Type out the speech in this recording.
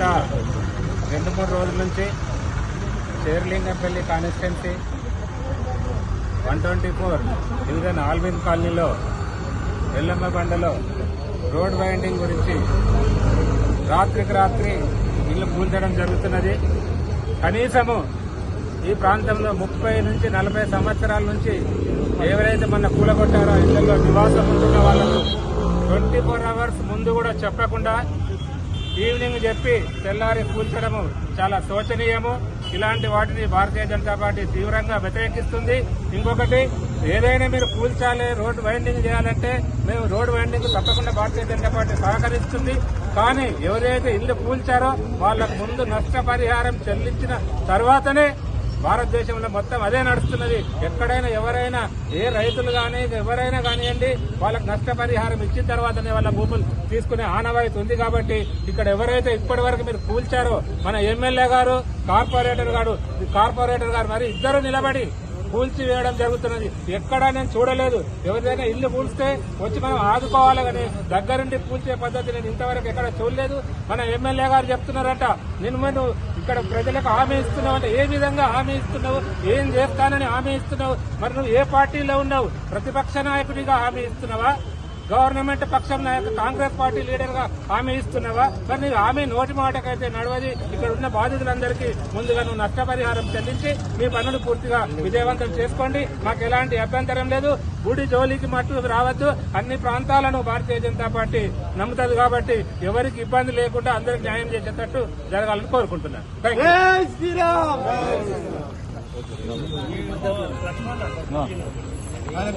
గత 2-3 రోజుల నుంచి శేర్లింగంపల్లి కాన్స్టిట్యున్సీ 124 డివిజన్ ఆల్విన్ కాలనీలో ఎల్లమ్మ బండలో రోడ్ వైండింగ్ గురించి రాత్రికి రాత్రి ఇల్లు కూల్చడం జరుగుతున్నది. కనీసము ఈ ప్రాంతంలో 30 నుంచి 40 సంవత్సరాల నుంచి ఎవరైతే మన కూలగొట్టారో ఇళ్లలో నివాసం ఉంటున్న వాళ్లకు 24 అవర్స్ ముందు కూడా చెప్పకుండా ఈవినింగ్ చెప్పి తెల్లారి కూల్చడము చాలా శోచనీయము. ఇలాంటి వాటిని భారతీయ జనతా పార్టీ తీవ్రంగా వ్యతిరేకిస్తుంది. ఇంకొకటి, ఏదైనా మీరు కూల్చాలి, రోడ్డు వైండింగ్ చేయాలంటే మేము రోడ్డు వైండింగ్ తప్పకుండా భారతీయ జనతా పార్టీ సహకరిస్తుంది. కానీ ఎవరైతే ఇల్లు కూల్చారో వాళ్లకు ముందు నష్టపరిహారం చెల్లించిన తర్వాతనే భారతదేశంలో మొత్తం అదే నడుస్తున్నది. ఎక్కడైనా ఎవరైనా ఏ రైతులు కానీ ఎవరైనా కానివ్వండి, వాళ్ళకు నష్టపరిహారం ఇచ్చిన తర్వాతనే వాళ్ళ భూములు తీసుకునే ఆనవాయితీ ఉంది. కాబట్టి ఇక్కడ ఎవరైతే ఇప్పటి వరకు మీరు కూల్చారో మన ఎమ్మెల్యే గారు, కార్పొరేటర్ గారు మరి ఇద్దరు నిలబడి కూల్చివేయడం జరుగుతున్నది. ఎక్కడా నేను చూడలేదు. ఎవరిదైనా ఇల్లు కూల్స్తే వచ్చి మనం ఆదుకోవాలి కానీ దగ్గరుండి కూల్చే పద్ధతి నేను ఇంతవరకు ఎక్కడ చూడలేదు. మన ఎమ్మెల్యే గారు చెప్తున్నారట, నువ్వు ఇక్కడ ప్రజలకు హామీ ఇస్తున్నావు అంటే ఏ విధంగా హామీ ఇస్తున్నావు, ఏం చేస్తానని హామీ ఇస్తున్నావు? మరి నువ్వు ఏ పార్టీలో ఉన్నావు? ప్రతిపక్ష నాయకుడిగా హామీ ఇస్తున్నావా? గవర్నమెంట్ పక్షం నాయకు కాంగ్రెస్ పార్టీ లీడర్ గా హామీ ఇస్తున్నావా? మరి నీకు హామీ నోటి మాటకైతే నడవది. ఇక్కడ ఉన్న బాధితులందరికీ ముందుగా నువ్వు నష్టపరిహారం చెల్లించి మీ పనులు పూర్తిగా విజయవంతం చేసుకోండి. మాకు ఎలాంటి అభ్యంతరం లేదు. గుడి జోలికి మట్టు రావద్దు. అన్ని ప్రాంతాలను భారతీయ జనతా పార్టీ నమ్ముతుంది. కాబట్టి ఎవరికి ఇబ్బంది లేకుండా అందరికి న్యాయం చేసేటట్టు జరగాలని కోరుకుంటున్నాను.